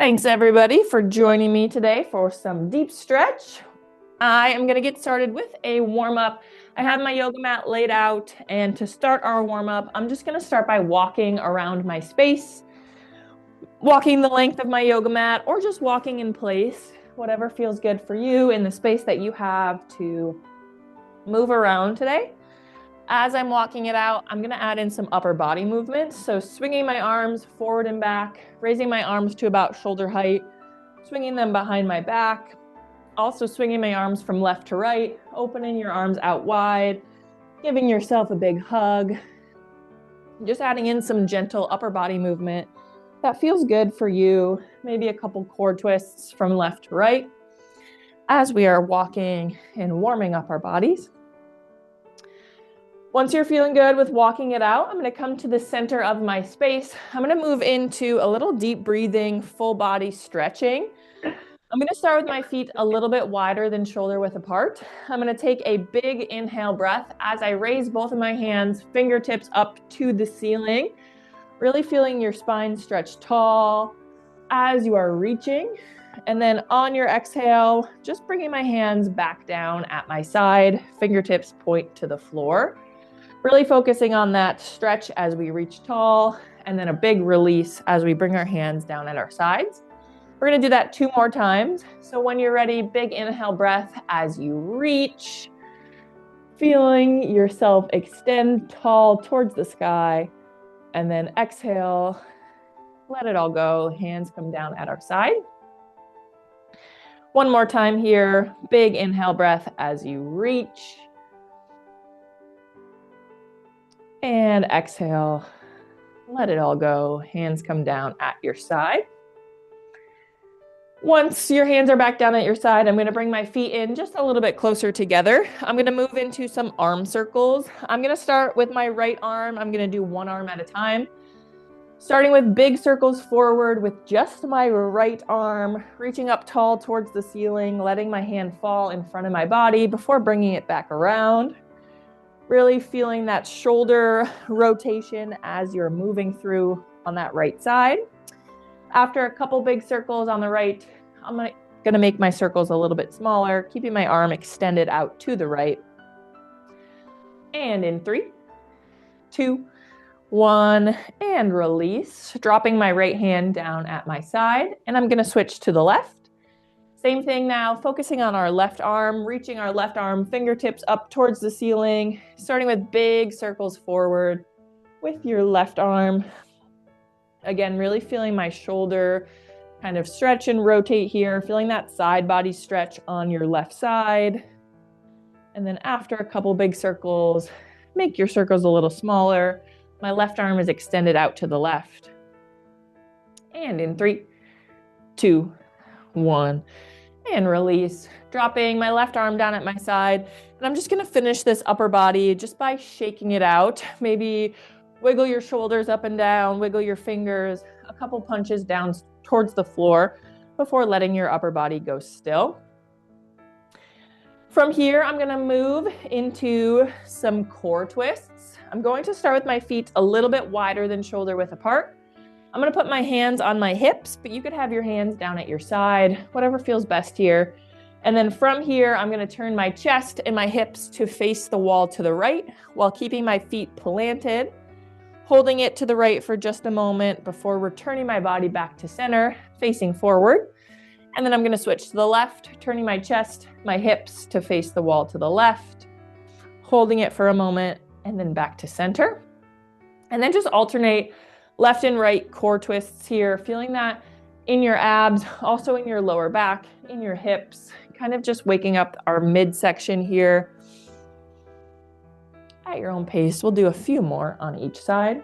Thanks everybody for joining me today for some deep stretch. I am going to get started with a warm-up. I have my yoga mat laid out, and to start our warm-up, I'm just going to start by walking around my space, walking the length of my yoga mat, or just walking in place, whatever feels good for you in the space that you have to move around today. As I'm walking it out, I'm going to add in some upper body movements. So swinging my arms forward and back, raising my arms to about shoulder height, swinging them behind my back, also swinging my arms from left to right, opening your arms out wide, giving yourself a big hug, just adding in some gentle upper body movement that feels good for you, maybe a couple core twists from left to right as we are walking and warming up our bodies. Once you're feeling good with walking it out, I'm going to come to the center of my space. I'm going to move into a little deep breathing, full body stretching. I'm going to start with my feet a little bit wider than shoulder width apart. I'm going to take a big inhale breath as I raise both of my hands, fingertips up to the ceiling, really feeling your spine stretch tall as you are reaching. And then on your exhale, just bringing my hands back down at my side, fingertips point to the floor. Really focusing on that stretch as we reach tall, and then a big release as we bring our hands down at our sides. We're going to do that 2 more times. So when you're ready, big inhale breath as you reach, feeling yourself extend tall towards the sky, and then exhale, let it all go. Hands come down at our side. 1 more time here, big inhale breath as you reach. And exhale, let it all go. Hands come down at your side. Once your hands are back down at your side, I'm going to bring my feet in just a little bit closer together. I'm going to move into some arm circles. I'm going to start with my right arm. I'm going to do 1 arm at a time. Starting with big circles forward with just my right arm, reaching up tall towards the ceiling, letting my hand fall in front of my body before bringing it back around. Really feeling that shoulder rotation as you're moving through on that right side. After a couple big circles on the right, I'm going to make my circles a little bit smaller, keeping my arm extended out to the right. And in 3, 2, 1, and release, dropping my right hand down at my side. And I'm going to switch to the left. Same thing now, focusing on our left arm, reaching our left arm, fingertips up towards the ceiling, starting with big circles forward with your left arm. Again, really feeling my shoulder kind of stretch and rotate here, feeling that side body stretch on your left side. And then after a couple big circles, make your circles a little smaller. My left arm is extended out to the left. And in 3, 2, 1. And release, dropping my left arm down at my side. And I'm just going to finish this upper body just by shaking it out. Maybe wiggle your shoulders up and down, wiggle your fingers, a couple punches down towards the floor before letting your upper body go still. From here, I'm going to move into some core twists. I'm going to start with my feet a little bit wider than shoulder width apart. I'm going to put my hands on my hips, but you could have your hands down at your side, whatever feels best here. And then from here, I'm going to turn my chest and my hips to face the wall to the right while keeping my feet planted, holding it to the right for just a moment before returning my body back to center, facing forward. And then I'm going to switch to the left, turning my chest, my hips to face the wall to the left, holding it for a moment, and then back to center. And then just alternate left and right core twists here, feeling that in your abs, also in your lower back, in your hips, kind of just waking up our midsection here. At your own pace, we'll do a few more on each side.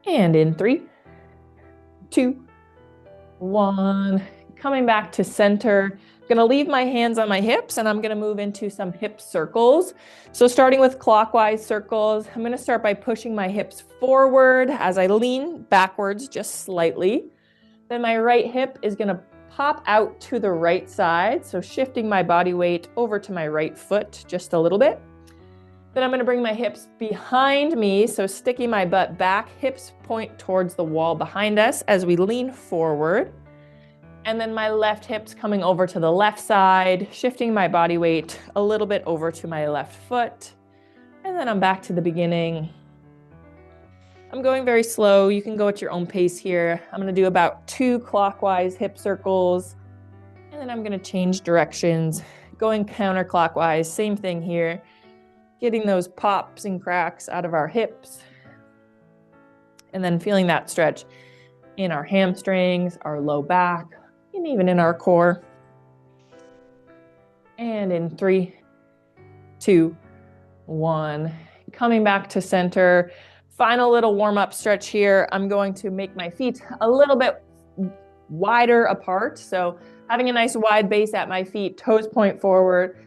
And in 3, 2, 1, coming back to center. Going to leave my hands on my hips and I'm going to move into some hip circles. So starting with clockwise circles, I'm going to start by pushing my hips forward as I lean backwards just slightly. Then my right hip is going to pop out to the right side. So shifting my body weight over to my right foot just a little bit. Then I'm going to bring my hips behind me, so sticking my butt back, hips point towards the wall behind us as we lean forward. And then my left hip's coming over to the left side, shifting my body weight a little bit over to my left foot. And then I'm back to the beginning. I'm going very slow. You can go at your own pace here. I'm going to do about 2 clockwise hip circles. And then I'm going to change directions, going counterclockwise. Same thing here. Getting those pops and cracks out of our hips. And then feeling that stretch in our hamstrings, our low back, and even in our core. And in 3, 2, 1. Coming back to center. Final little warm-up stretch here. I'm going to make my feet a little bit wider apart. So having a nice wide base at my feet, toes point forward.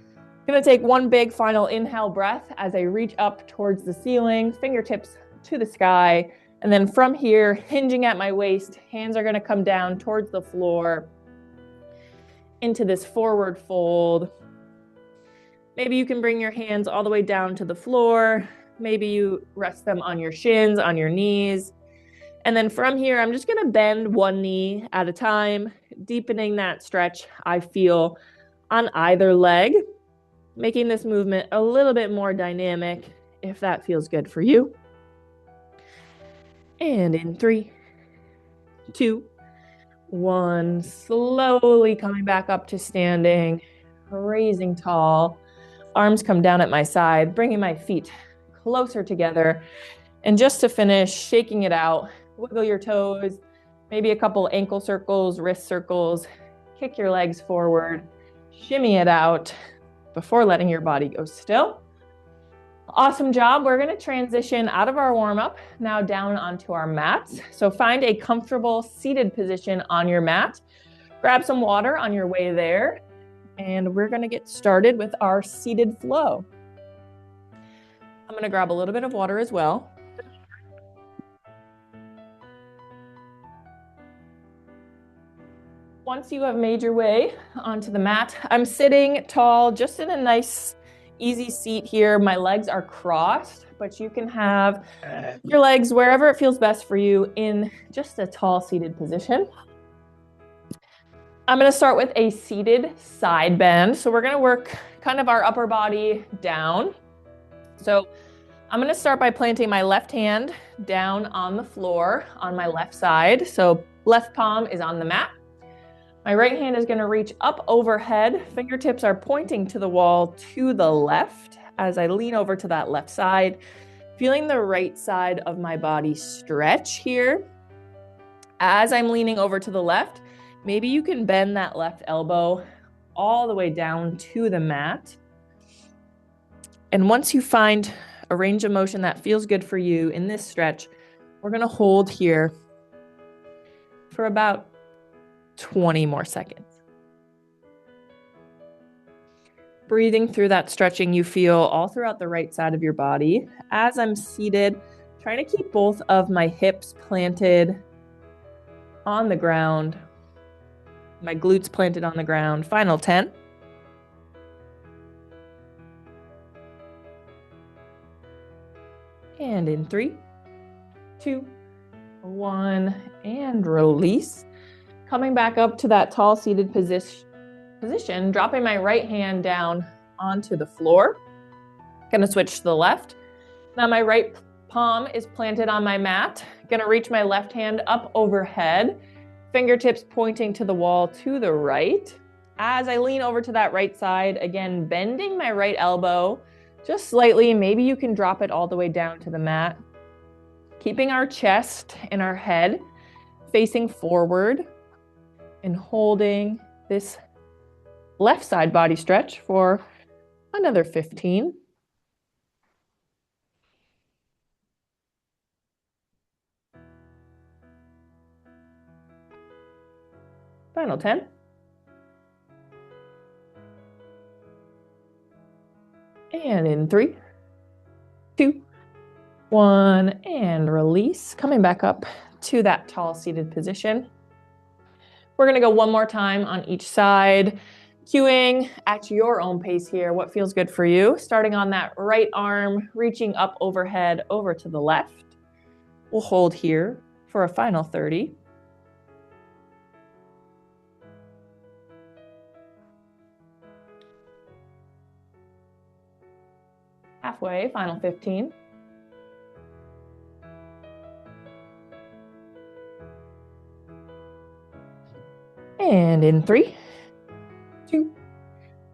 I'm going to take one big final inhale breath as I reach up towards the ceiling, fingertips to the sky. And then from here, hinging at my waist, hands are going to come down towards the floor into this forward fold. Maybe you can bring your hands all the way down to the floor. Maybe you rest them on your shins, on your knees. And then from here, I'm just going to bend one knee at a time, deepening that stretch I feel on either leg, making this movement a little bit more dynamic if that feels good for you. And in 3, 2, 1, slowly coming back up to standing, raising tall. Arms come down at my side, bringing my feet closer together. And just to finish, shaking it out, wiggle your toes, maybe a couple ankle circles, wrist circles, kick your legs forward, shimmy it out before letting your body go still. Awesome job. We're going to transition out of our warm-up now down onto our mats. So find a comfortable seated position on your mat. Grab some water on your way there, and we're going to get started with our seated flow. I'm going to grab a little bit of water as well. Once you have made your way onto the mat, I'm sitting tall, just in a nice, easy seat here. My legs are crossed, but you can have your legs wherever it feels best for you in just a tall seated position. I'm going to start with a seated side bend. So we're going to work kind of our upper body down. So I'm going to start by planting my left hand down on the floor on my left side. So left palm is on the mat. My right hand is going to reach up overhead. Fingertips are pointing to the wall to the left as I lean over to that left side, feeling the right side of my body stretch here. As I'm leaning over to the left, maybe you can bend that left elbow all the way down to the mat. And once you find a range of motion that feels good for you in this stretch, we're going to hold here for about 20 more seconds. Breathing through that stretching you feel all throughout the right side of your body. As I'm seated, trying to keep both of my hips planted on the ground, my glutes planted on the ground. Final 10. And in 3, 2, 1, and release. Coming back up to that tall seated position, dropping my right hand down onto the floor. Gonna switch to the left. Now my right palm is planted on my mat. Gonna reach my left hand up overhead, fingertips pointing to the wall to the right. As I lean over to that right side, again, bending my right elbow just slightly. Maybe you can drop it all the way down to the mat. Keeping our chest and our head facing forward and holding this left side body stretch for another 15. Final 10. And in 3, 2, 1, and release. Coming back up to that tall seated position. We're going to go one more time on each side. Cueing at your own pace here, what feels good for you. Starting on that right arm, reaching up overhead over to the left. We'll hold here for a final 30. Halfway, final 15. And in 3, 2,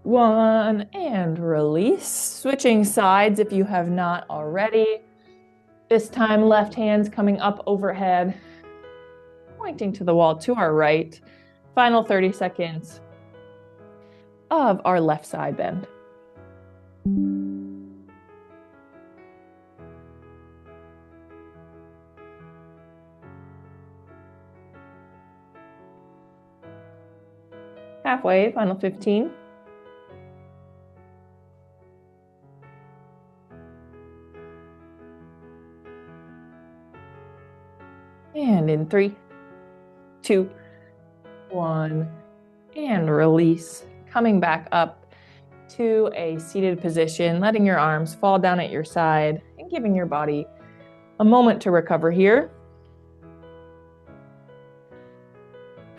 1, and release. Switching sides if you have not already. This time, left hand's coming up overhead, pointing to the wall to our right. Final 30 seconds of our left side bend. Halfway, final 15. And in 3, 2, 1, and release. Coming back up to a seated position, letting your arms fall down at your side and giving your body a moment to recover here.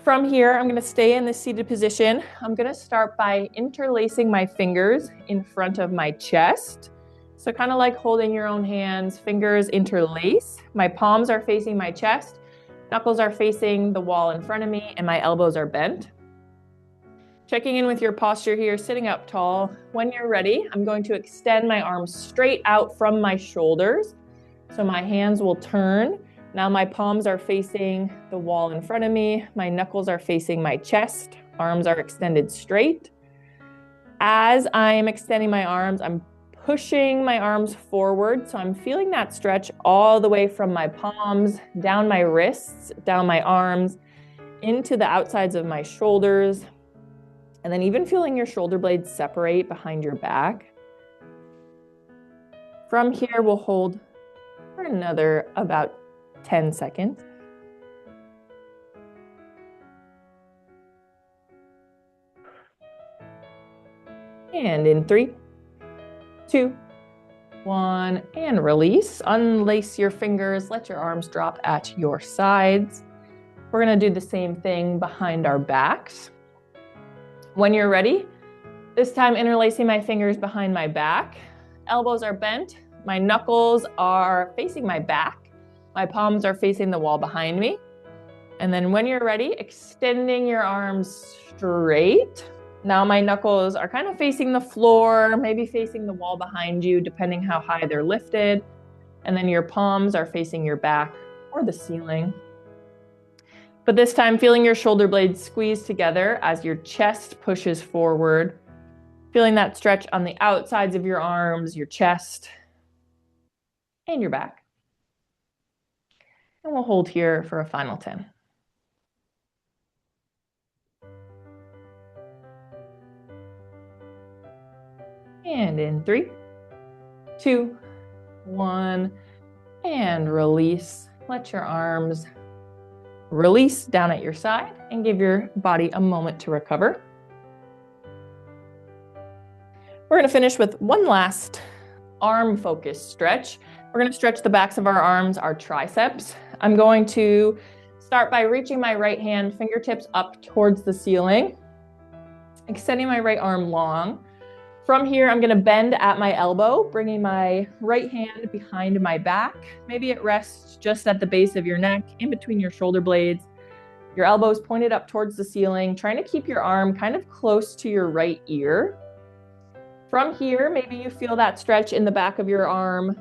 From here, I'm going to stay in this seated position. I'm going to start by interlacing my fingers in front of my chest. So kind of like holding your own hands, fingers interlace. My palms are facing my chest, knuckles are facing the wall in front of me, and my elbows are bent. Checking in with your posture here, sitting up tall. When you're ready, I'm going to extend my arms straight out from my shoulders. So my hands will turn. Now my palms are facing the wall in front of me. My knuckles are facing my chest. Arms are extended straight. As I'm extending my arms, I'm pushing my arms forward. So I'm feeling that stretch all the way from my palms, down my wrists, down my arms, into the outsides of my shoulders. And then even feeling your shoulder blades separate behind your back. From here, we'll hold for another about 10 seconds. And in 3, 2, 1, and release. Unlace your fingers, let your arms drop at your sides. We're going to do the same thing behind our backs. When you're ready, this time interlacing my fingers behind my back. Elbows are bent, my knuckles are facing my back. My palms are facing the wall behind me. And then when you're ready, extending your arms straight. Now my knuckles are kind of facing the floor, maybe facing the wall behind you, depending how high they're lifted. And then your palms are facing your back or the ceiling. But this time, feeling your shoulder blades squeeze together as your chest pushes forward. Feeling that stretch on the outsides of your arms, your chest, and your back. And we'll hold here for a final 10. And in 3, 2, 1, and release. Let your arms release down at your side and give your body a moment to recover. We're going to finish with one last arm-focused stretch. We're going to stretch the backs of our arms, our triceps. I'm going to start by reaching my right hand, fingertips up towards the ceiling, extending my right arm long. From here, I'm going to bend at my elbow, bringing my right hand behind my back. Maybe it rests just at the base of your neck, in between your shoulder blades. Your elbows pointed up towards the ceiling, trying to keep your arm kind of close to your right ear. From here, maybe you feel that stretch in the back of your arm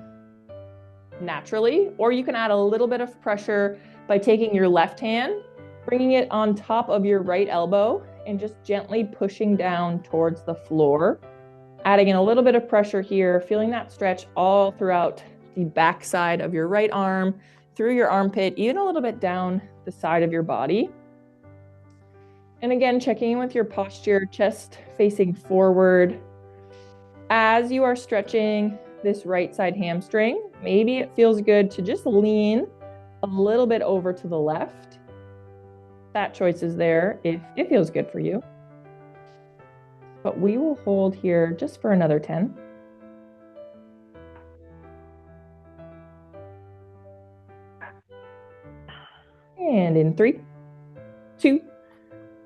naturally, or you can add a little bit of pressure by taking your left hand, bringing it on top of your right elbow, and just gently pushing down towards the floor. Adding in a little bit of pressure here, feeling that stretch all throughout the back side of your right arm, through your armpit, even a little bit down the side of your body. And again, checking in with your posture, chest facing forward. As you are stretching this right side hamstring, maybe it feels good to just lean a little bit over to the left. That choice is there if it feels good for you. but we will hold here just for another 10. And in 3, 2,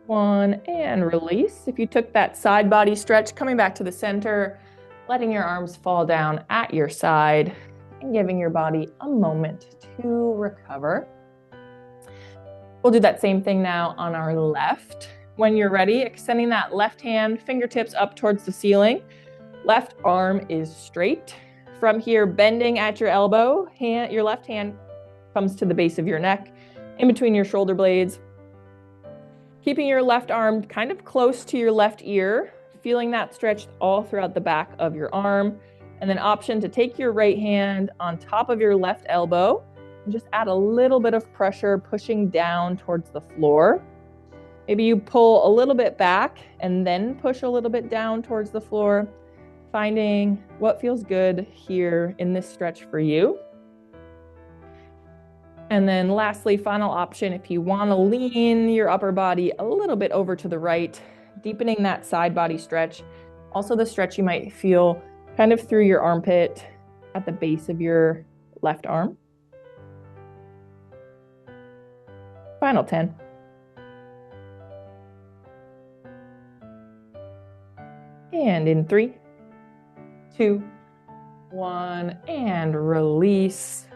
1, and release. If you took that side body stretch, coming back to the center, letting your arms fall down at your side, and giving your body a moment to recover. We'll do that same thing now on our left. When you're ready, extending that left hand, fingertips up towards the ceiling. Left arm is straight. From here, bending at your elbow, your left hand comes to the base of your neck, in between your shoulder blades. Keeping your left arm kind of close to your left ear, feeling that stretch all throughout the back of your arm. And then option to take your right hand on top of your left elbow and just add a little bit of pressure, pushing down towards the floor. Maybe you pull a little bit back and then push a little bit down towards the floor, finding what feels good here in this stretch for you. And then lastly, final option, if you want to lean your upper body a little bit over to the right, deepening that side body stretch. Also the stretch you might feel kind of through your armpit at the base of your left arm. Final 10. And in 3, 2, 1, and release.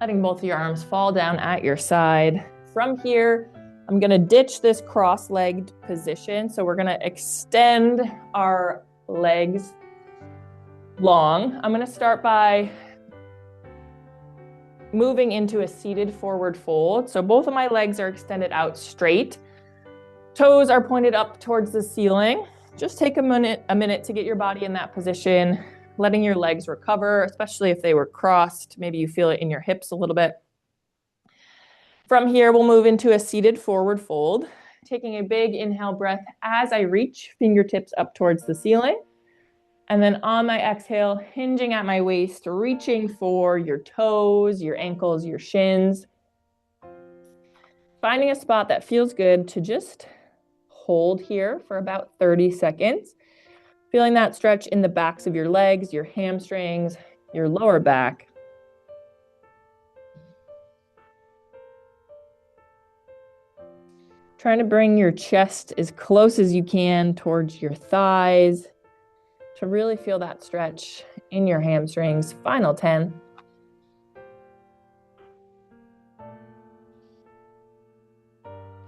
Letting both of your arms fall down at your side. From here, I'm going to ditch this cross-legged position. So we're going to extend our legs long. I'm going to start by moving into a seated forward fold. So both of my legs are extended out straight. Toes are pointed up towards the ceiling. Just take a minute to get your body in that position, letting your legs recover, especially if they were crossed. Maybe you feel it in your hips a little bit. From here, we'll move into a seated forward fold, taking a big inhale breath as I reach, fingertips up towards the ceiling. And then on my exhale, hinging at my waist, reaching for your toes, your ankles, your shins. Finding a spot that feels good to just hold here for about 30 seconds. Feeling that stretch in the backs of your legs, your hamstrings, your lower back. Trying to bring your chest as close as you can towards your thighs to really feel that stretch in your hamstrings. Final 10.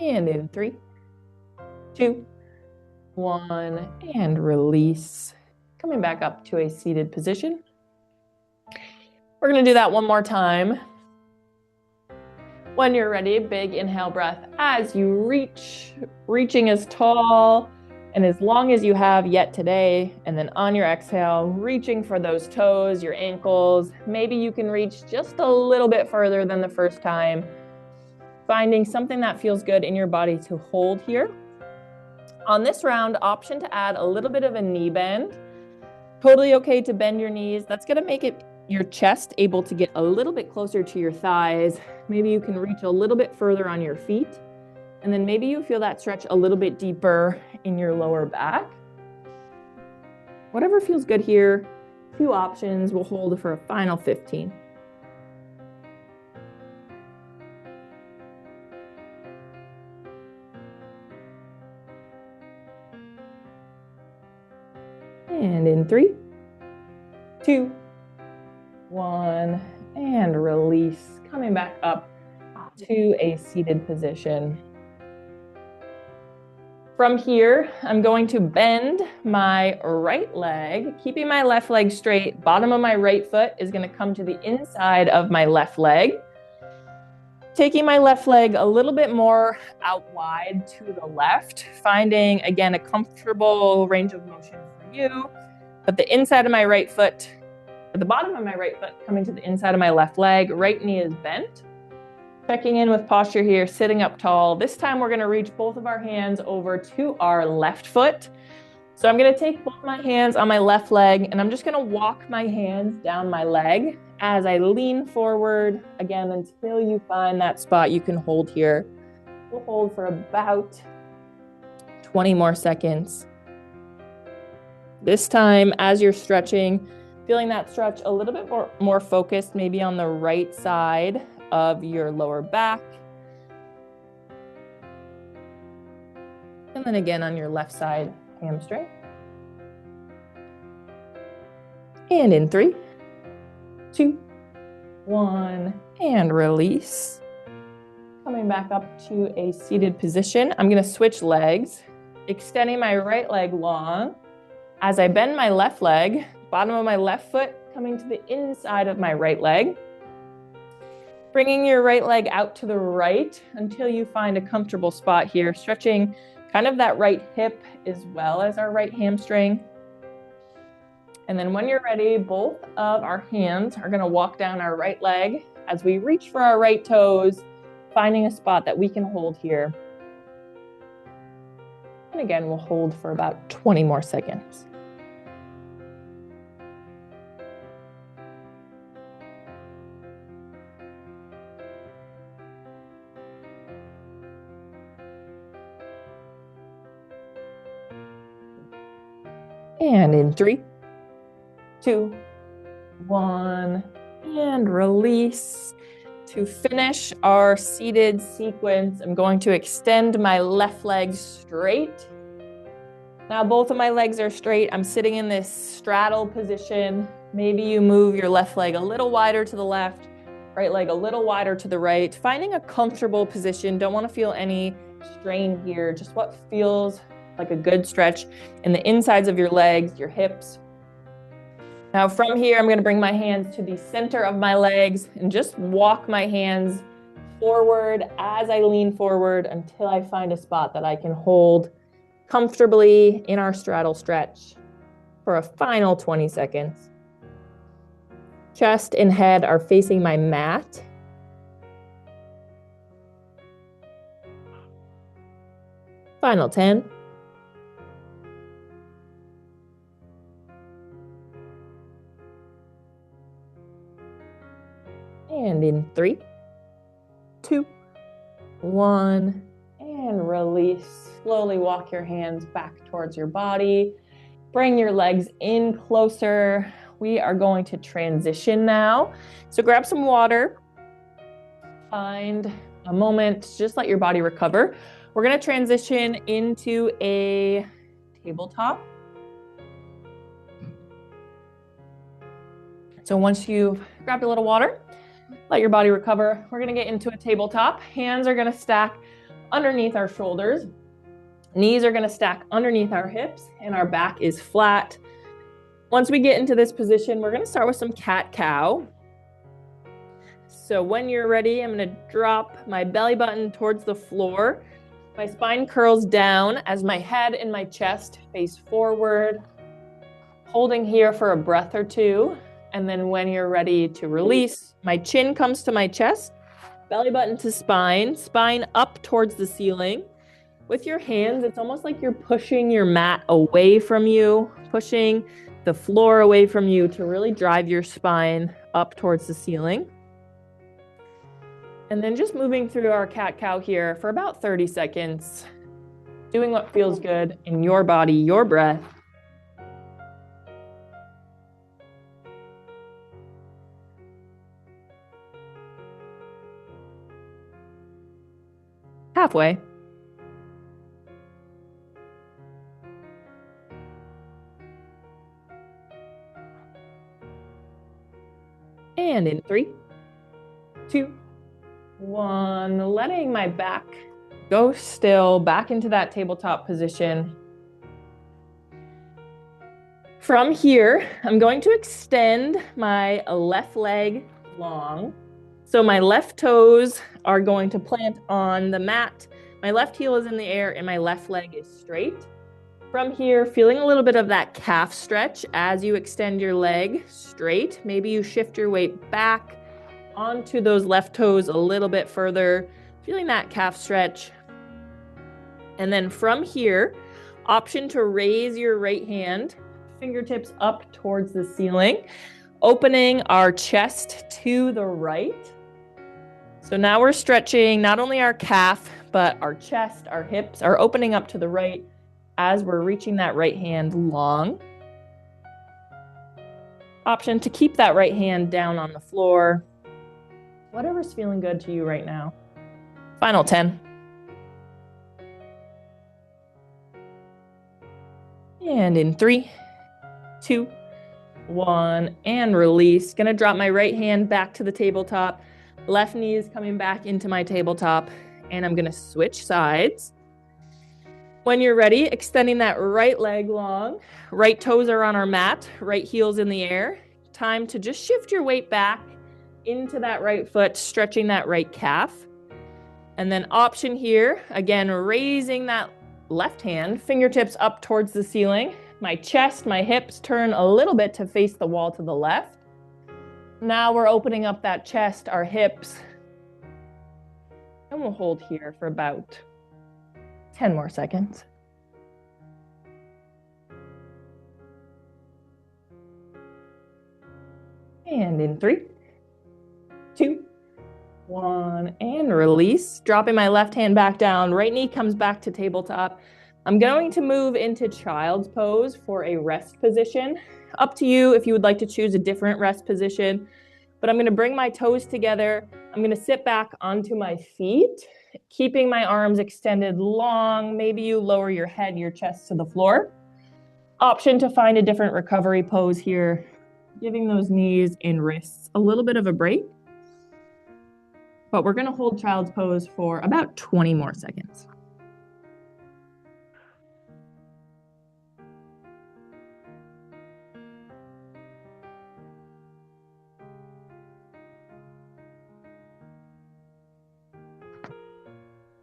And in 3, 2, 1, and release. Coming back up to a seated position. We're going to do that one more time. When you're ready, big inhale breath as you reach, reaching as tall and as long as you have yet today. And then on your exhale, reaching for those toes, your ankles. Maybe you can reach just a little bit further than the first time. Finding something that feels good in your body to hold here. On this round, option to add a little bit of a knee bend. Totally okay to bend your knees. That's going to make your chest able to get a little bit closer to your thighs. Maybe you can reach a little bit further on your feet. And then maybe you feel that stretch a little bit deeper in your lower back. Whatever feels good here. 2 options. We'll hold for a final 15. And in 3, 2, 1, and release. Coming back up to a seated position. From here, I'm going to bend my right leg, keeping my left leg straight. Bottom of my right foot is going to come to the inside of my left leg. Taking my left leg a little bit more out wide to the left, finding, again, a comfortable range of motion for you. But the inside of my right foot, or the bottom of my right foot coming to the inside of my left leg, right knee is bent. Checking in with posture here, sitting up tall. This time we're going to reach both of our hands over to our left foot. So I'm going to take both my hands on my left leg and I'm just going to walk my hands down my leg as I lean forward again until you find that spot you can hold here. We'll hold for about 20 more seconds. This time, as you're stretching, feeling that stretch a little bit more focused, maybe on the right side of your lower back. And then again on your left side hamstring. And in 3, 2, 1, and release. Coming back up to a seated position. I'm going to switch legs, extending my right leg long. As I bend my left leg, bottom of my left foot coming to the inside of my right leg. Bringing your right leg out to the right until you find a comfortable spot here, stretching kind of that right hip as well as our right hamstring. And then when you're ready, both of our hands are going to walk down our right leg as we reach for our right toes, finding a spot that we can hold here. And again, we'll hold for about 20 more seconds. And in 3, 2, 1, and release. To finish our seated sequence, I'm going to extend my left leg straight. Now both of my legs are straight. I'm sitting in this straddle position. Maybe you move your left leg a little wider to the left, right leg a little wider to the right, finding a comfortable position. Don't want to feel any strain here, just what feels like a good stretch in the insides of your legs, your hips. Now from here, I'm going to bring my hands to the center of my legs and just walk my hands forward as I lean forward until I find a spot that I can hold comfortably in our straddle stretch for a final 20 seconds. Chest and head are facing my mat. Final 10. And in 3, 2, 1, and release. Slowly walk your hands back towards your body. Bring your legs in closer. We are going to transition now. So grab some water. Find a moment, just let your body recover. We're going to transition into a tabletop. So once you've grabbed a little water, let your body recover. We're going to get into a tabletop. Hands are going to stack underneath our shoulders. Knees are going to stack underneath our hips, and our back is flat. Once we get into this position, we're going to start with some cat-cow. So when you're ready, I'm going to drop my belly button towards the floor. My spine curls down as my head and my chest face forward. Holding here for a breath or two. And then when you're ready to release, my chin comes to my chest, belly button to spine, spine up towards the ceiling. With your hands, it's almost like you're pushing your mat away from you, pushing the floor away from you to really drive your spine up towards the ceiling. And then just moving through our cat-cow here for about 30 seconds, doing what feels good in your body, your breath. Halfway. And in 3, 2, 1, letting my back go still, back into that tabletop position. From here, I'm going to extend my left leg long. So my left toes are going to plant on the mat. My left heel is in the air and my left leg is straight. From here, feeling a little bit of that calf stretch as you extend your leg straight. Maybe you shift your weight back onto those left toes a little bit further, feeling that calf stretch. And then from here, option to raise your right hand, fingertips up towards the ceiling, opening our chest to the right. So now we're stretching not only our calf, but our chest, our hips are opening up to the right as we're reaching that right hand long. Option to keep that right hand down on the floor. Whatever's feeling good to you right now. Final 10. And in 3, 2, 1, and release. Gonna drop my right hand back to the tabletop. Left knee is coming back into my tabletop, and I'm gonna switch sides. When you're ready, extending that right leg long, right toes are on our mat, right heel's in the air. Time to just shift your weight back into that right foot, stretching that right calf. And then option here, again, raising that left hand, fingertips up towards the ceiling. My chest, my hips turn a little bit to face the wall to the left. Now we're opening up that chest, our hips, and we'll hold here for about 10 more seconds. And in 3, 2, 1, and release. Dropping my left hand back down, right knee comes back to tabletop. I'm going to move into child's pose for a rest position. Up to you if you would like to choose a different rest position, but I'm going to bring my toes together. I'm going to sit back onto my feet, keeping my arms extended long. Maybe you lower your head, your chest to the floor. Option to find a different recovery pose here, giving those knees and wrists a little bit of a break. But we're going to hold child's pose for about 20 more seconds.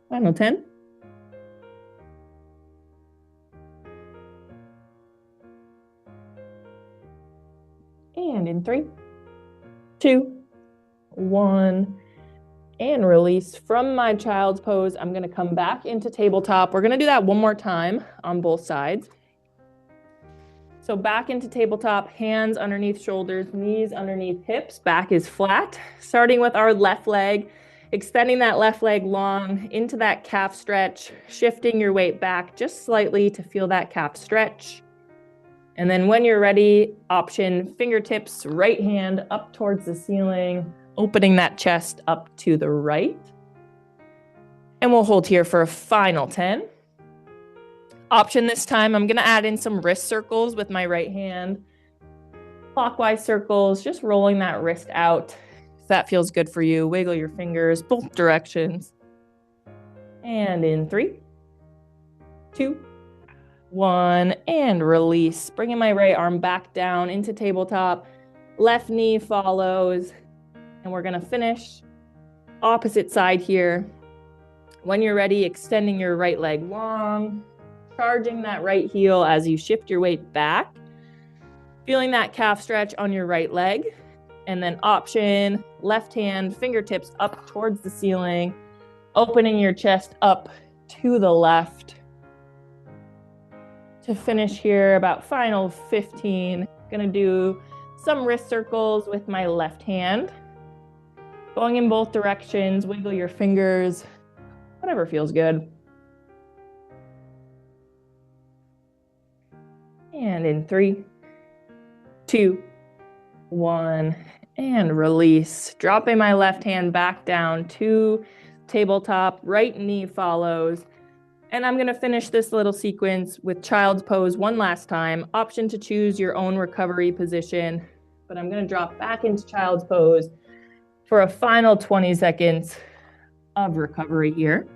Final 10. And in 3, 2, 1, and release. From my child's pose, I'm going to come back into tabletop. We're going to do that one more time on both sides. So back into tabletop, hands underneath shoulders, knees underneath hips, back is flat. Starting with our left leg, extending that left leg long into that calf stretch, shifting your weight back just slightly to feel that calf stretch. And then when you're ready, option fingertips, right hand up towards the ceiling, opening that chest up to the right. And we'll hold here for a final 10. Option this time, I'm going to add in some wrist circles with my right hand. Clockwise circles, just rolling that wrist out. If that feels good for you, wiggle your fingers both directions. And in 3, 2, 1, and release. Bringing my right arm back down into tabletop. Left knee follows. And we're going to finish opposite side here. When you're ready, extending your right leg long, charging that right heel as you shift your weight back, feeling that calf stretch on your right leg, and then option, left hand, fingertips up towards the ceiling, opening your chest up to the left. To finish here, about final 15, gonna do some wrist circles with my left hand. Going in both directions, wiggle your fingers, whatever feels good. And in 3, 2, 1, and release. Dropping my left hand back down to tabletop, right knee follows. And I'm gonna finish this little sequence with child's pose one last time. Option to choose your own recovery position, but I'm gonna drop back into child's pose for a final 20 seconds of recovery here.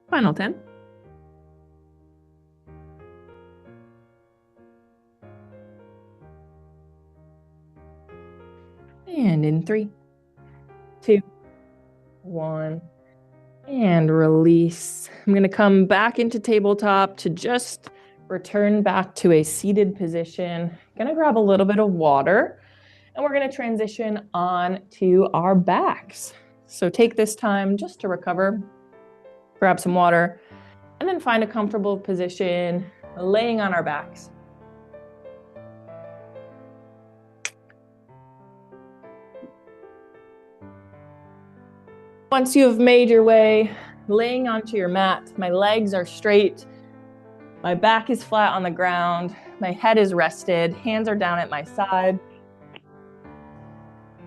Final 10. And in 3, 2, 1, and release. I'm going to come back into tabletop to just return back to a seated position. Going to grab a little bit of water, and we're going to transition on to our backs. So take this time just to recover, grab some water, and then find a comfortable position laying on our backs. Once you have made your way laying onto your mat, my legs are straight, my back is flat on the ground, my head is rested, hands are down at my side.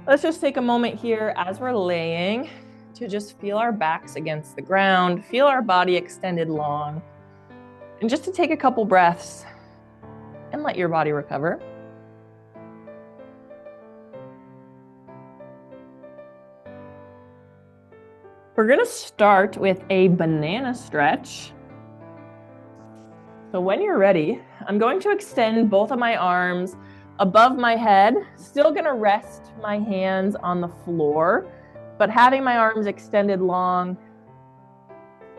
Let's just take a moment here as we're laying to just feel our backs against the ground, feel our body extended long, and just to take a couple breaths and let your body recover. We're going to start with a banana stretch. So when you're ready, I'm going to extend both of my arms above my head, still going to rest my hands on the floor, but having my arms extended long,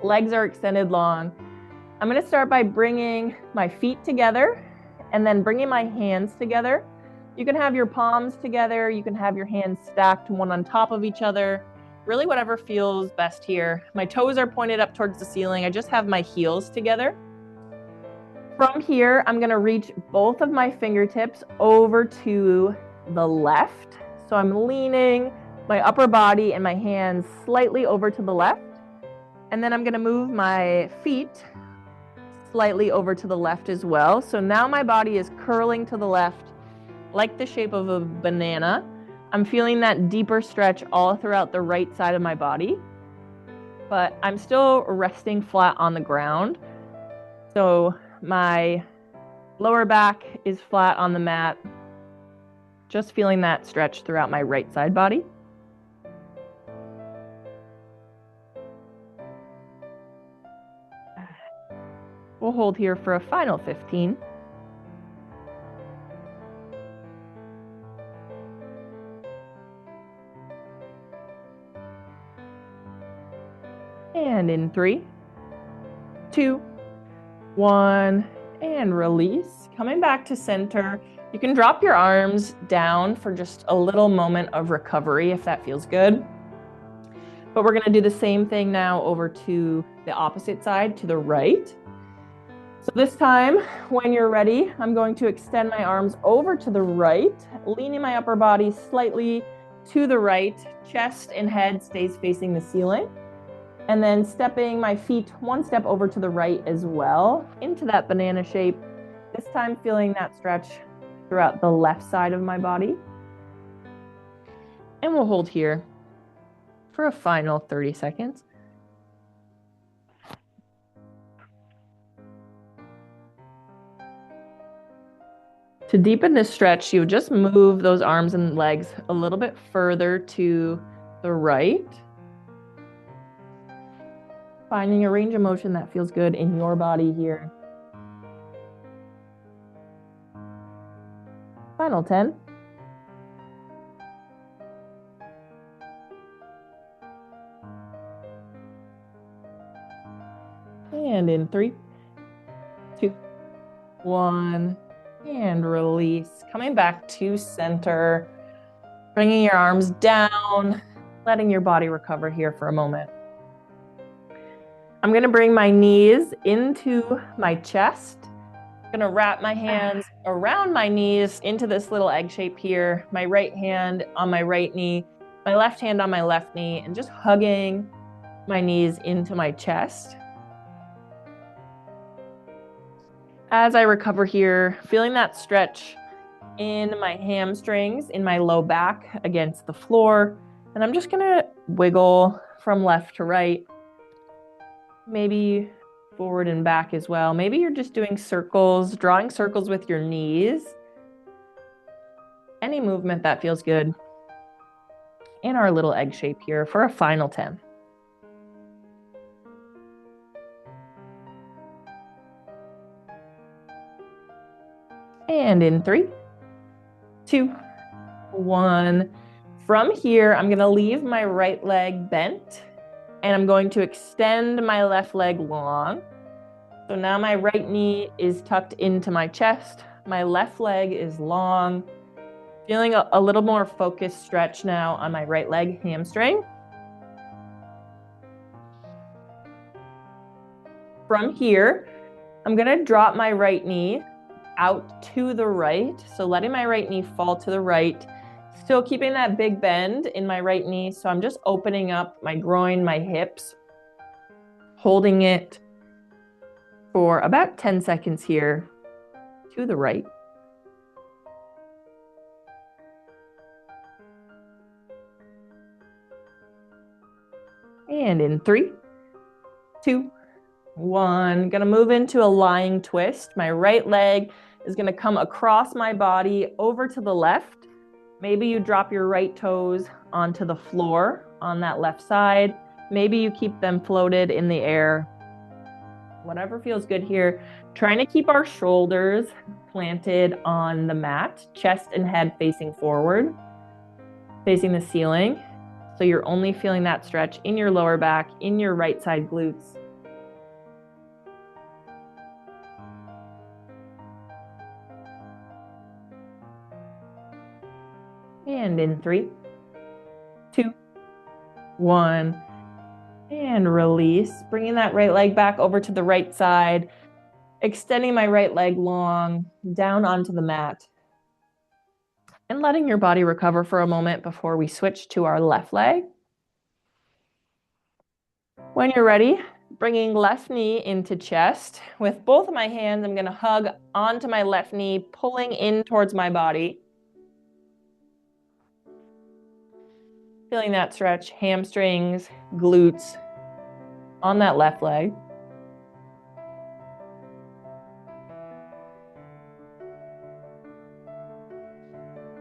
legs are extended long. I'm going to start by bringing my feet together and then bringing my hands together. You can have your palms together, you can have your hands stacked one on top of each other, really whatever feels best here. My toes are pointed up towards the ceiling. I just have my heels together. From here, I'm going to reach both of my fingertips over to the left. So I'm leaning my upper body and my hands slightly over to the left. And then I'm going to move my feet slightly over to the left as well. So now my body is curling to the left like the shape of a banana. I'm feeling that deeper stretch all throughout the right side of my body, but I'm still resting flat on the ground. So my lower back is flat on the mat, just feeling that stretch throughout my right side body. We'll hold here for a final 15. And in 3, 2, 1, and release. Coming back to center. You can drop your arms down for just a little moment of recovery if that feels good. But we're going to do the same thing now over to the opposite side, to the right. So this time, when you're ready, I'm going to extend my arms over to the right, leaning my upper body slightly to the right. Chest and head stays facing the ceiling. And then stepping my feet one step over to the right as well, into that banana shape. This time feeling that stretch throughout the left side of my body. And we'll hold here for a final 30 seconds. To deepen this stretch, you just move those arms and legs a little bit further to the right. Finding a range of motion that feels good in your body here. Final 10. And in 3, 2, 1, and release. Coming back to center, bringing your arms down, letting your body recover here for a moment. I'm going to bring my knees into my chest. I'm going to wrap my hands around my knees into this little egg shape here. My right hand on my right knee, my left hand on my left knee, and just hugging my knees into my chest. As I recover here, feeling that stretch in my hamstrings, in my low back against the floor. And I'm just going to wiggle from left to right. Maybe forward and back as well. Maybe you're just doing circles, drawing circles with your knees. Any movement that feels good in our little egg shape here for a final 10. And in 3, 2, 1. From here, I'm going to leave my right leg bent. And I'm going to extend my left leg long. So now my right knee is tucked into my chest. My left leg is long. Feeling a little more focused stretch now on my right leg hamstring. From here, I'm going to drop my right knee out to the right. So letting my right knee fall to the right, Still keeping that big bend in my right knee, so I'm just opening up my groin, my hips, holding it for about 10 seconds here to the right. And in 3, 2, 1, gonna move into a lying twist. My right leg is gonna come across my body over to the left. Maybe you drop your right toes onto the floor on that left side. Maybe you keep them floated in the air. Whatever feels good here. Trying to keep our shoulders planted on the mat, chest and head facing forward, facing the ceiling. So you're only feeling that stretch in your lower back, in your right side glutes. And in 3, 2, 1, and release. Bringing that right leg back over to the right side, extending my right leg long down onto the mat, and letting your body recover for a moment before we switch to our left leg. When you're ready, bringing left knee into chest. With both of my hands, I'm going to hug onto my left knee, pulling in towards my body. Feeling that stretch, hamstrings, glutes on that left leg.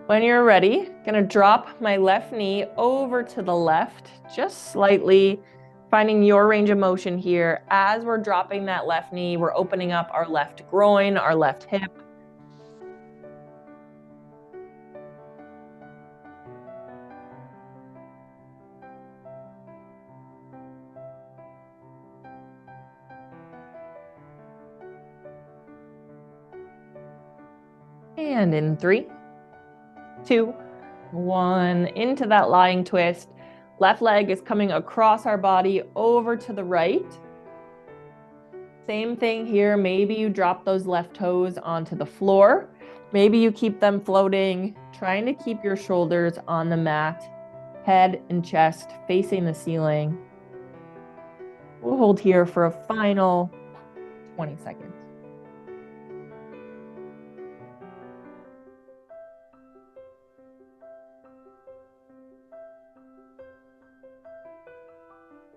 When you're ready, I'm going to drop my left knee over to the left, just slightly, finding your range of motion here. As we're dropping that left knee, we're opening up our left groin, our left hip. And in 3, 2, 1, into that lying twist. Left leg is coming across our body over to the right. Same thing here. Maybe you drop those left toes onto the floor. Maybe you keep them floating, trying to keep your shoulders on the mat, head and chest facing the ceiling. We'll hold here for a final 20 seconds.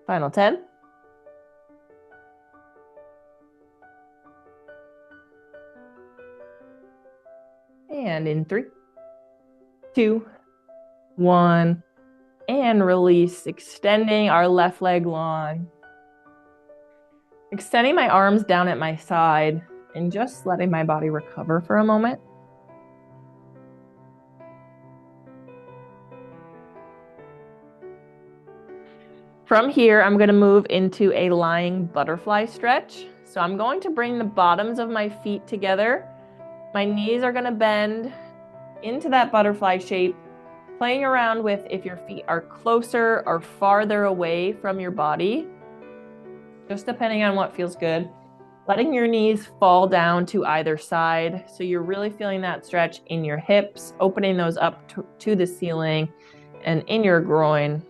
Final 10. And in 3, 2, 1, and release, extending our left leg long. Extending my arms down at my side and just letting my body recover for a moment. From here, I'm going to move into a lying butterfly stretch. So I'm going to bring the bottoms of my feet together. My knees are going to bend into that butterfly shape, playing around with if your feet are closer or farther away from your body, just depending on what feels good. Letting your knees fall down to either side. So you're really feeling that stretch in your hips, opening those up to the ceiling and in your groin.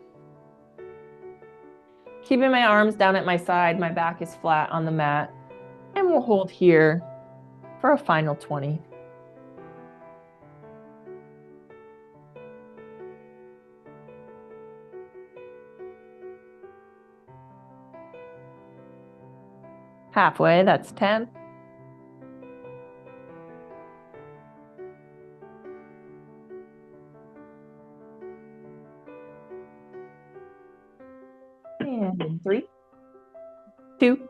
Keeping my arms down at my side, my back is flat on the mat, and we'll hold here for a final 20. Halfway, that's 10. And in 3, 2,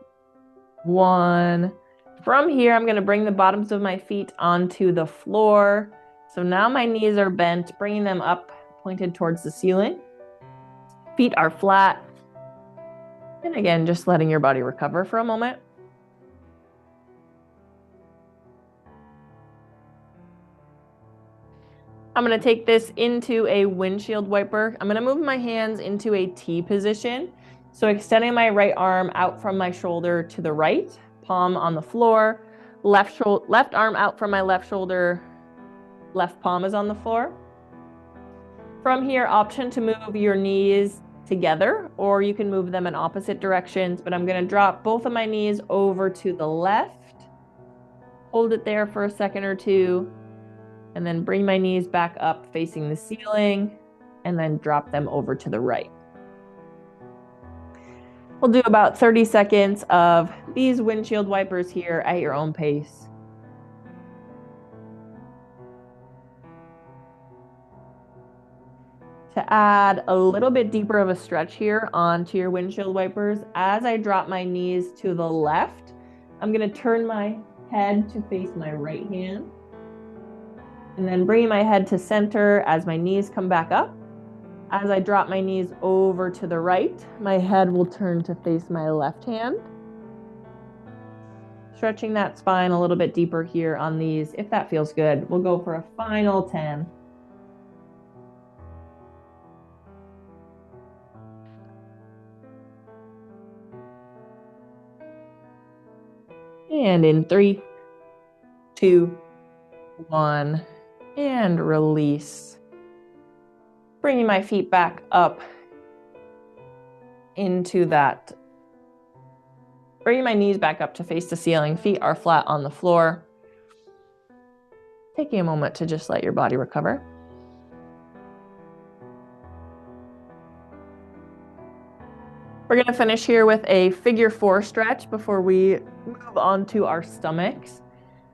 1. From here, I'm going to bring the bottoms of my feet onto the floor. So now my knees are bent, bringing them up, pointed towards the ceiling. Feet are flat. And again, just letting your body recover for a moment. I'm going to take this into a windshield wiper. I'm going to move my hands into a T position. So extending my right arm out from my shoulder to the right, palm on the floor, left arm out from my left shoulder, left palm is on the floor. From here, option to move your knees together, or you can move them in opposite directions, but I'm going to drop both of my knees over to the left, hold it there for a second or two, and then bring my knees back up facing the ceiling, and then drop them over to the right. We'll do about 30 seconds of these windshield wipers here at your own pace. To add a little bit deeper of a stretch here onto your windshield wipers, as I drop my knees to the left, I'm going to turn my head to face my right hand, and then bringing my head to center as my knees come back up. As I drop my knees over to the right, my head will turn to face my left hand. Stretching that spine a little bit deeper here on these, if that feels good. We'll go for a final 10. And in 3, 2, 1, and release. Bringing my feet back up into that. Bringing my knees back up to face the ceiling. Feet are flat on the floor. Taking a moment to just let your body recover. We're going to finish here with a figure 4 stretch before we move on to our stomachs.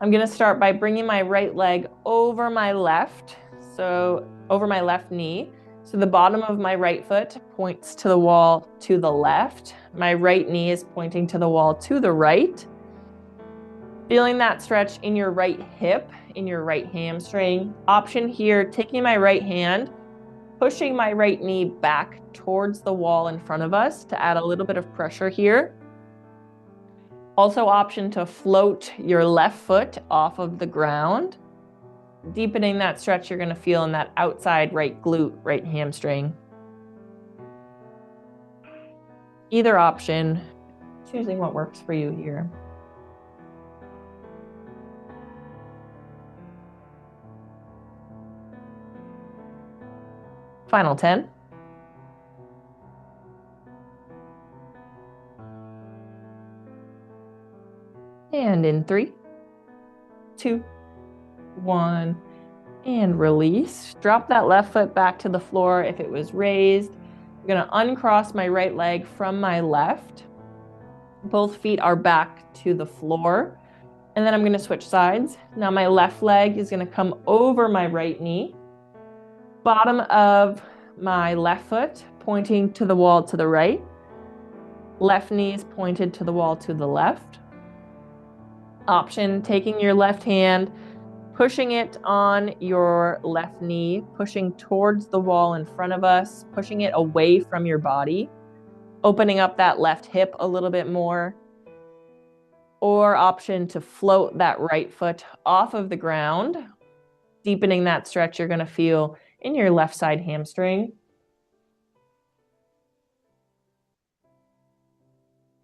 I'm going to start by bringing my right leg over my left, so over my left knee. So the bottom of my right foot points to the wall to the left. My right knee is pointing to the wall to the right. Feeling that stretch in your right hip, in your right hamstring. Option here, taking my right hand, pushing my right knee back towards the wall in front of us to add a little bit of pressure here. Also option to float your left foot off of the ground, deepening that stretch you're going to feel in that outside right glute, right hamstring. Either option, choosing what works for you here. Final 10. And in 3, 2, 1, and release. Drop that left foot back to the floor if it was raised. I'm going to uncross my right leg from my left. Both feet are back to the floor. And then I'm going to switch sides. Now my left leg is going to come over my right knee. Bottom of my left foot pointing to the wall to the right. Left knee is pointed to the wall to the left. Option, taking your left hand, pushing it on your left knee, pushing towards the wall in front of us, pushing it away from your body, opening up that left hip a little bit more. Or option to float that right foot off of the ground, deepening that stretch you're going to feel in your left side hamstring.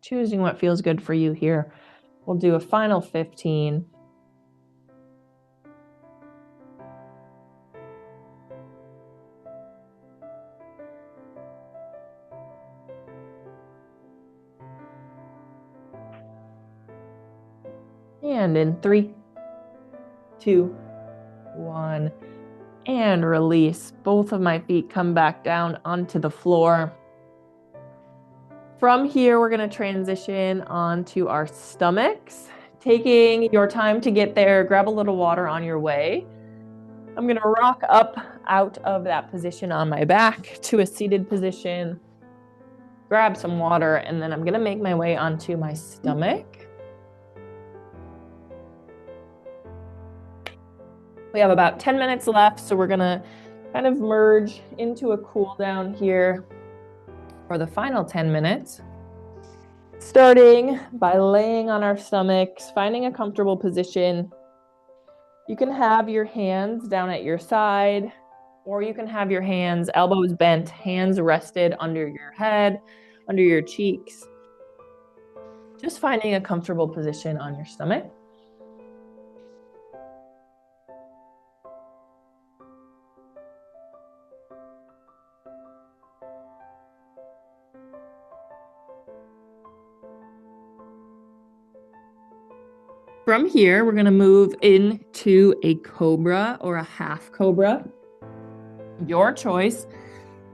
Choosing what feels good for you here. We'll do a final 15. And in 3, 2, 1, and release. Both of my feet come back down onto the floor. From here, we're going to transition onto our stomachs. Taking your time to get there, grab a little water on your way. I'm going to rock up out of that position on my back to a seated position, grab some water, and then I'm going to make my way onto my stomach. We have about 10 minutes left, so we're going to kind of merge into a cool down here for the final 10 minutes. Starting by laying on our stomachs, finding a comfortable position. You can have your hands down at your side, or you can have your hands, elbows bent, hands rested under your head, under your cheeks. Just finding a comfortable position on your stomach. From here, we're going to move into a cobra or a half cobra. Your choice.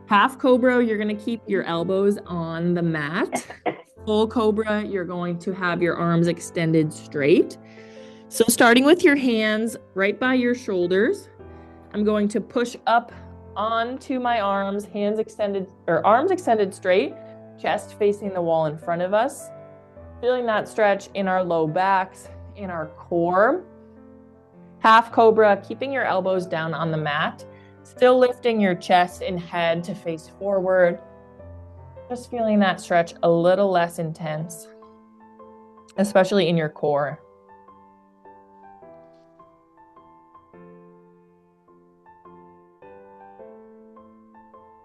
Half cobra, you're going to keep your elbows on the mat. Full cobra, you're going to have your arms extended straight. So starting with your hands right by your shoulders, I'm going to push up onto my arms, arms extended straight, chest facing the wall in front of us. Feeling that stretch in our low backs, in our core. Half cobra, keeping your elbows down on the mat, still lifting your chest and head to face forward. Just feeling that stretch a little less intense, especially in your core.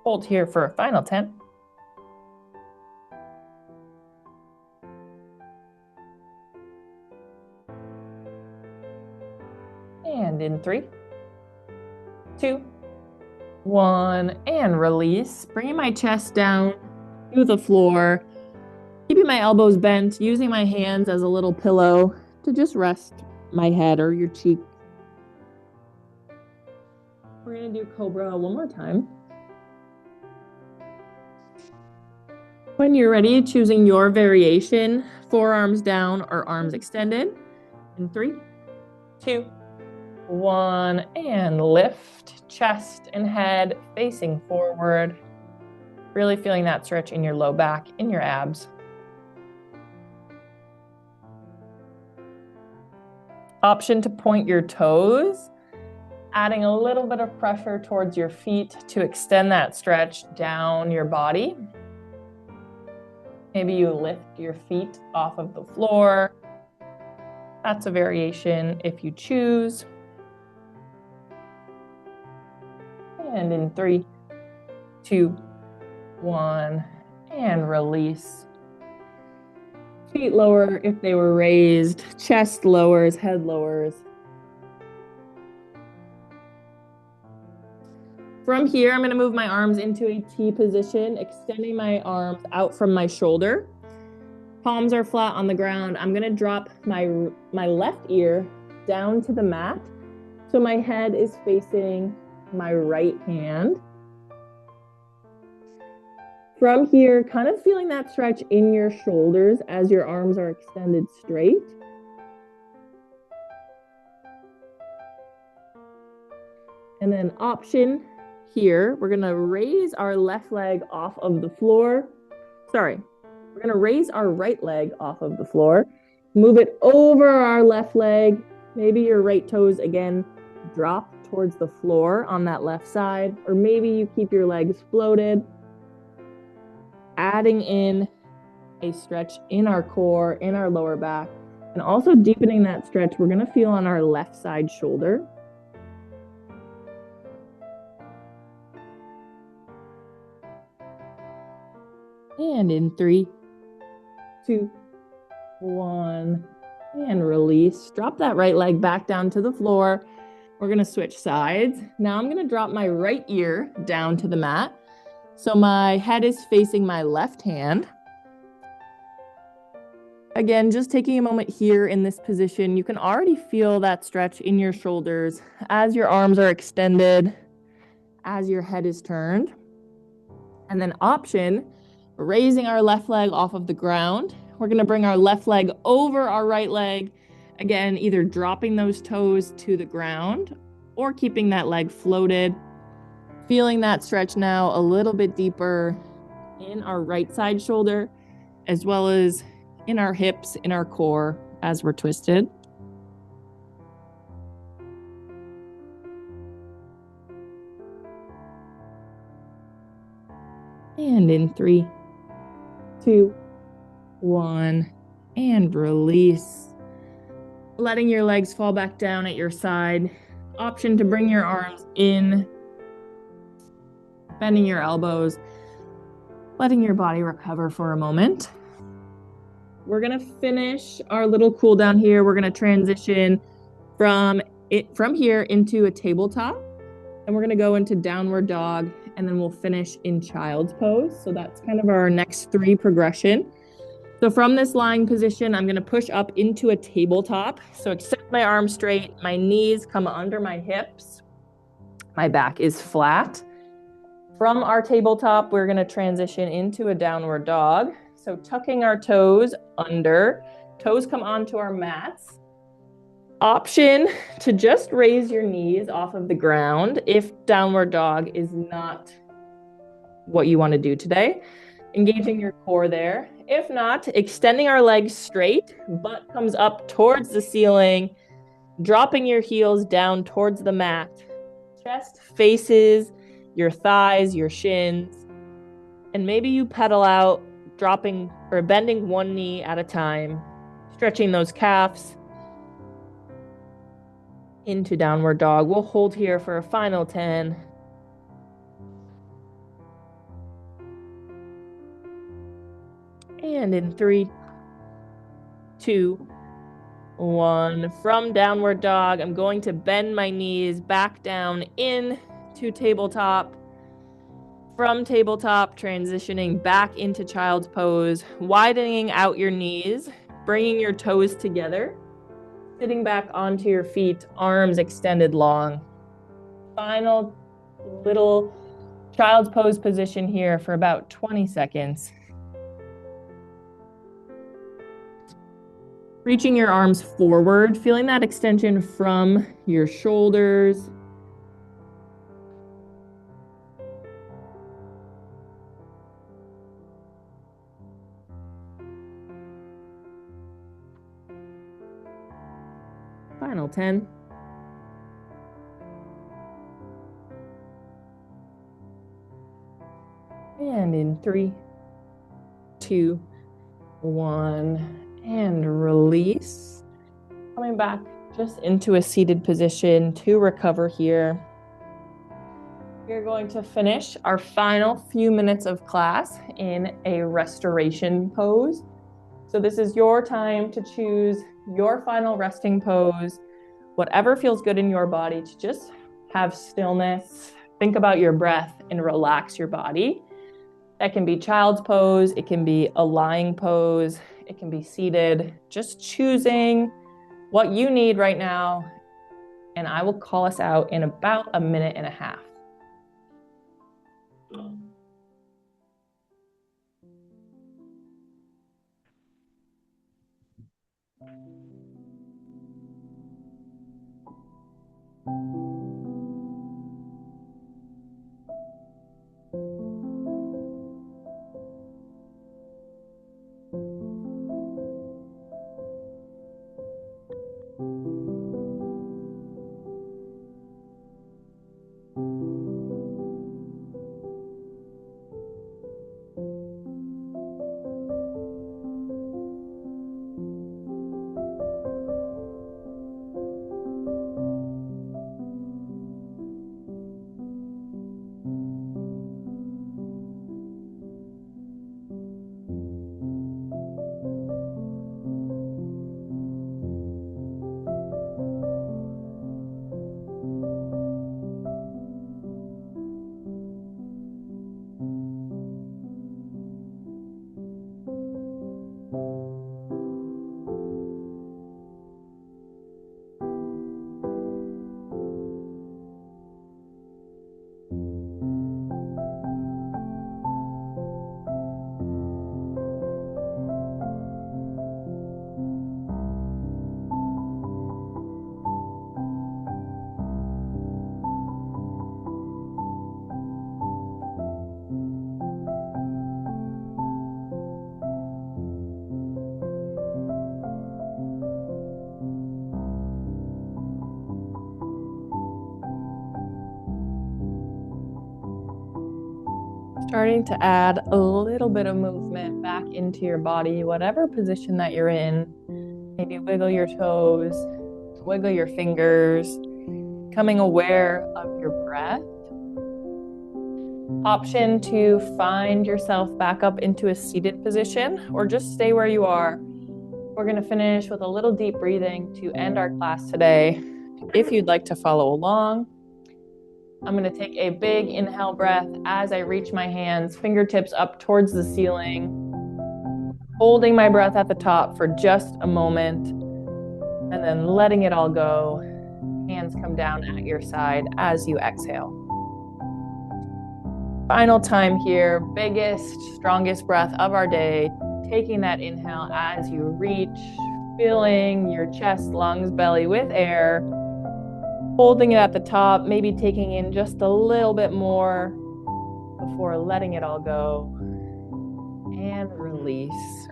Hold here for a final 10. And in 3, 2, 1, and release. Bringing my chest down to the floor, keeping my elbows bent, using my hands as a little pillow to just rest my head or your cheek. We're going to do cobra one more time. When you're ready, choosing your variation, forearms down or arms extended. In 3, 2, 1, and lift, chest and head facing forward. Really feeling that stretch in your low back, in your abs. Option to point your toes, adding a little bit of pressure towards your feet to extend that stretch down your body. Maybe you lift your feet off of the floor. That's a variation if you choose. And in 3, 2, 1, and release. Feet lower if they were raised, chest lowers, head lowers. From here, I'm going to move my arms into a T position, extending my arms out from my shoulder. Palms are flat on the ground. I'm going to drop my left ear down to the mat, so my head is facing my right hand. From here, kind of feeling that stretch in your shoulders as your arms are extended straight. And then option here, we're going to raise our left leg off of the floor. We're going to raise our right leg off of the floor. Move it over our left leg. Maybe your right toes again drop towards the floor on that left side, or maybe you keep your legs floated. Adding in a stretch in our core, in our lower back, and also deepening that stretch we're going to feel on our left side shoulder. And in 3, 2, 1, and release. Drop that right leg back down to the floor. We're going to switch sides. Now I'm going to drop my right ear down to the mat. So my head is facing my left hand. Again, just taking a moment here in this position, you can already feel that stretch in your shoulders as your arms are extended, as your head is turned. And then option, raising our left leg off of the ground. We're going to bring our left leg over our right leg. Again, either dropping those toes to the ground or keeping that leg floated. Feeling that stretch now a little bit deeper in our right side shoulder, as well as in our hips, in our core as we're twisted. And in 3, 2, 1, and release. Letting your legs fall back down at your side. Option to bring your arms in, bending your elbows, letting your body recover for a moment. We're going to finish our little cool down here. We're going to transition from here into a tabletop, and we're going to go into downward dog, and then we'll finish in child's pose. So that's kind of our next 3 progression. So from this lying position, I'm gonna push up into a tabletop. So extend my arms straight, my knees come under my hips, my back is flat. From our tabletop, we're gonna transition into a downward dog. So tucking our toes under, toes come onto our mats. Option to just raise your knees off of the ground if downward dog is not what you want to do today. Engaging your core there. If not, extending our legs straight, butt comes up towards the ceiling, dropping your heels down towards the mat. Chest faces your thighs, your shins, and maybe you pedal out, dropping or bending one knee at a time, stretching those calves into downward dog. We'll hold here for a final 10. And in 3, 2, 1. From downward dog, I'm going to bend my knees back down into tabletop. From tabletop, transitioning back into child's pose, widening out your knees, bringing your toes together, sitting back onto your feet, arms extended long. Final little child's pose position here for about 20 seconds. Reaching your arms forward, feeling that extension from your shoulders. Final 10. And in 3, 2, 1. And release. Coming back just into a seated position to recover here. We're going to finish our final few minutes of class in a restoration pose. So this is your time to choose your final resting pose, whatever feels good in your body, to just have stillness, think about your breath, and relax your body. That can be child's pose, it can be a lying pose, it can be seated, just choosing what you need right now. And I will call us out in about a minute and a half. Starting to add a little bit of movement back into your body, whatever position that you're in. Maybe wiggle your toes, wiggle your fingers, becoming aware of your breath. Option to find yourself back up into a seated position or just stay where you are. We're going to finish with a little deep breathing to end our class today. If you'd like to follow along, I'm going to take a big inhale breath as I reach my hands, fingertips up towards the ceiling. Holding my breath at the top for just a moment, and then letting it all go. Hands come down at your side as you exhale. Final time here, biggest, strongest breath of our day. Taking that inhale as you reach, filling your chest, lungs, belly with air. Holding it at the top, maybe taking in just a little bit more before letting it all go. And release.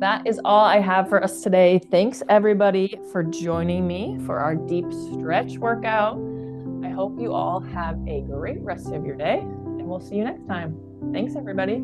That is all I have for us today. Thanks everybody for joining me for our deep stretch workout. I hope you all have a great rest of your day, and we'll see you next time. Thanks everybody.